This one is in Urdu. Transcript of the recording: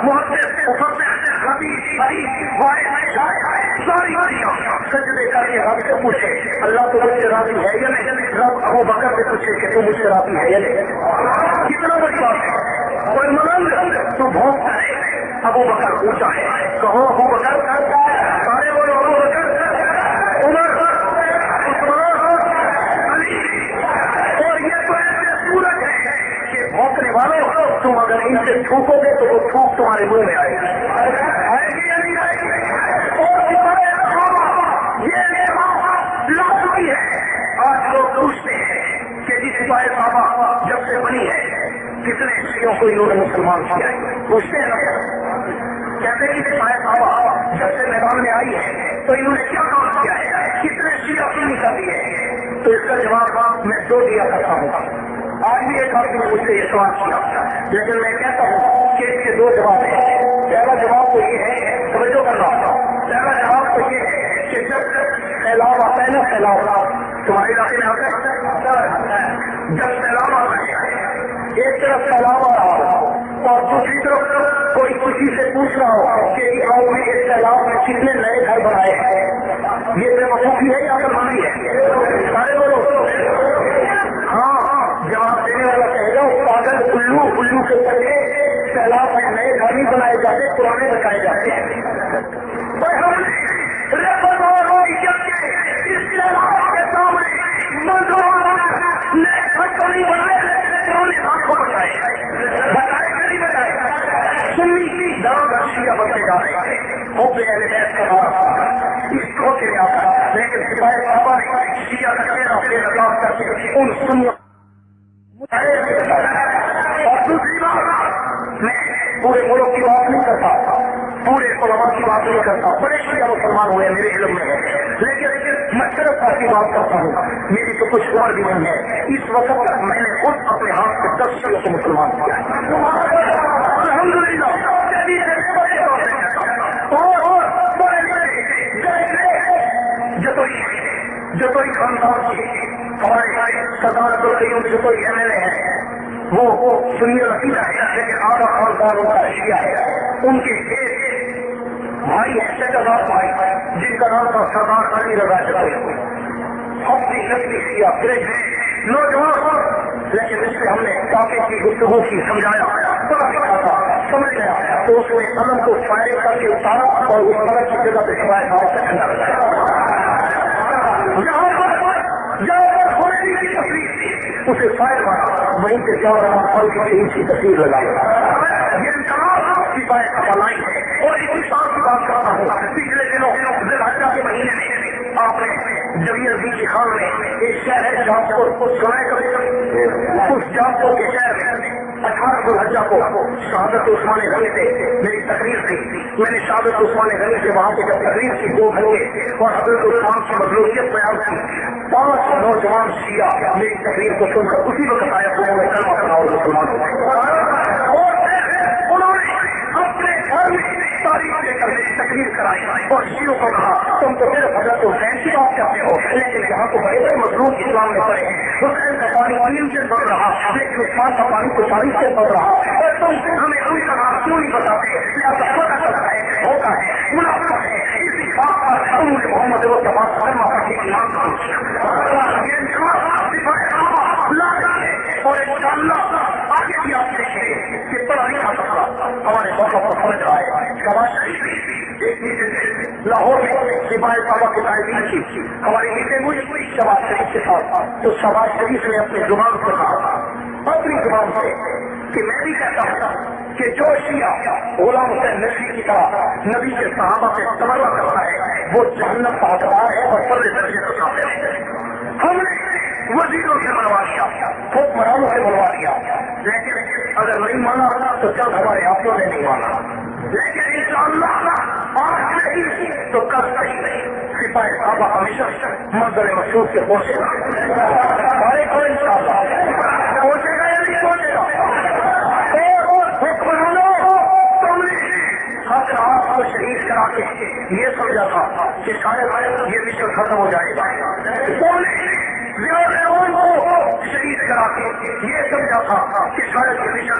محدث مفسر حدیث ساری سجدے کر کے رب سے پوچھے اللہ تو مجھ سے راضی ہے یا نہیں. رب ابو بکر سے پوچھے کہ تو مجھ سے راضی ہے یا نہیں. کتنا بڑی بات ہے. کوئی ملنگ تو بھونکتا ہے ابو بکر اونچا ہے. کہو ابو بکر سارے بولو ابو بکر عمر عثمان علی. اور یہ تو ایسے سورج ہے کہ بھونکنے والوں تم اگر ان سے تھوکو گے تو وہ تھوک تمہارے منہ میں آئے گی. آئے گی یا نہیں آئے گی. لازمی ہے. آج لوگ پوچھتے ہیں کہ جس سپاہی صاحبہ جب سے بنی ہے کتنے شیعوں کو انہوں نے مسلمان کیا ہے. پوچھتے ہیں کہتے ہیں کہ سپاہی صاحبہ جب سے میدان میں آئی ہے تو انہوں نے کیا کام کیا ہے, کتنے شیعہ کی کر دیے. تو اس کا جواب میں دو دیا کرتا ہوں. آج بھی ایک آدمی نے مجھ سے یہ سوال کیا لیکن میں کہتا ہوں کہ اس کے دو جواب ہیں. پہلا جواب تو یہ ہے, توجہ کرنا, پہلا جواب تو یہ ہے کہ جب سیلاب آتا ہے نا, سیلاب تمہارے علاقے میں آتا ہے, جب سیلاب آتا ہے ایک طرف سیلاب آ رہا ہو اور دوسری طرف کوئی کسی سے پوچھ رہا ہو کہ گاؤں میں اس سیلاب میں کتنے نئے گھر بنائے ہیں. یہ بے وقوفی ہے یا مسلمانی ہے؟ سارے بولو. ہاں جواب دینے والا کہے گا پاگل الو کے پہلے سیلاب میں نئے گھر نہیں بنائے جاتے, پرانے بچائے جاتے ہیں. اس سیلاب کے سامنے نئے گھر کو نہیں بنائے, پرانے گھر کو بچائے کہ نہیں بچائے. سنی دار شیعہ بنتے جا رہے ہیں. ہو گئے اس کو کے آتا ہے لیکن سپاہی صاحبہ نے شیعہ کا چہرہ بے نقاب کر کے ان سنیوں اور دوسری بات میں پورے ملک کی بات نہیں کرتا, پورے علماء کی بات نہیں کرتا. بڑے شیعہ مسلمان ہوئے میرے علم میں ہے, لیکن میں صرف کی بات کرتا ہوں. میری تو کچھ عمر بھی نہیں ہے. اس وقت تک میں نے خود اپنے ہاتھ سے 10 شیعوں کو مسلمان کیا الحمدللہ. اور جتوئی خاندان کی ہمارے Sardar Abdul Qayyum Jatoi M L A ہیں وہ سنی رسیدہ ہے لیکن آدھا خاندان ان کا شیعہ ہے. ان کے ایک بھائی ہے شہزاد بھائی جن کا نام تھا سردار علی رضا جتوئی. اپنی نسلی شیعہ گریجویٹ نوجوان, لیکن اس سے ہم نے کافی کی گفتگو کی, سمجھایا, سمجھ گیا تو اس نے قلم کو فائر کر کے اتارا اور اس قلم کی جگہ پہ سوائے بھاؤ سے ٹھنڈا رکھا. جہاں پر ہونے کی تقریر اسے فائر مارا, وہیں سے کیا رہا اور کی تصویر لگائی. یہ انقلاب کی بات اپلائی ہے. اور اسی سال کی بات کرتا ہوں, پچھلے دنوں ذوالحجہ کے مہینے میں آپ نے جبیر کی خان میں ایک شہر ہے جامپور, اس جامپور کے شہر میں 18 ذوالحجہ کو شہادت عثمان غنی سے میری تقریر تھی. میں نے شہادت عثمان غنی سے وہاں سے جب تقریر کی 2 گھنٹے اور حضرت عثمان کی مظلومیت بیان کی, 5 نوجوان شیعہ میری تقریر کو سن کر اسی وقت آیا تو انہوں نے کلمہ پڑھا اور مسلمان ہو گئے. اور انہوں نے اپنے گھر میں تاریخ لے کر تقریر کرائی اور شیعوں کو کہا تم تو صرف حضرت حسین کی بات کرتے ہو, لیکن یہاں تو بڑے بڑے مظلوم اسلام میں پڑے ہیں. حسین کا پانی 3 سے بڑھ رہا, لیکن عثمان کا پانی 40 سے بڑھ رہا, اور تم ہمیں ان کا نام کیوں نہیں بتاتے. پتا چلتا ہے ہوتا ہے منافع ہے. اسی بات پر انہوں نے محمد مصطفیٰ کلمہ پڑھ کے ایمان قبول کیا. اور انشاءاللہ آگے بھی آپ دیکھیں کہ پڑھا نہیں آ سکتا ہمارے موقع پر سمجھ رہا ہے. شہباز شریف ایک میٹنگ لاہور میں سپاہی صاحبہ کے قائدین کی, ہماری میٹنگ ہوئی شہباز شریف کے ساتھ. تو شہباز شریف نے اپنے زبان سے کہا, اپنی زبان سے, کہ میں بھی کہتا ہوں کہ جو شیعہ غلام حسین نشری کی طرح نبی کے صحابہ سے تبرہ کرتا ہے وہ جہنم کا حقدار ہے اور فرض درجے کا کافر ہے. ہم نے وزیروں سے بنوا لیا, حکمرانوں سے بنوا لیا, لیکن اگر نہیں مانا تو کل ہمارے ہاتھوں نے نہیں مانا. لیکن انشاءاللہ آج نہیں تو کل نہیں. سپاہی صاحبہ ہمیشہ منظر مسعود سے پہنچے گا. ہمارے کو انشاءاللہ پہنچے گا یا نہیں پہنچے گا. اور حکمرانوں تم نے حق آپ کو شہید کرا کے یہ سمجھا تھا کہ شاید یہ مشن ختم ہو جائے گا. تم نے کو شہید کرا کے یہ سمجھا تھا کہ شاید یہ مشن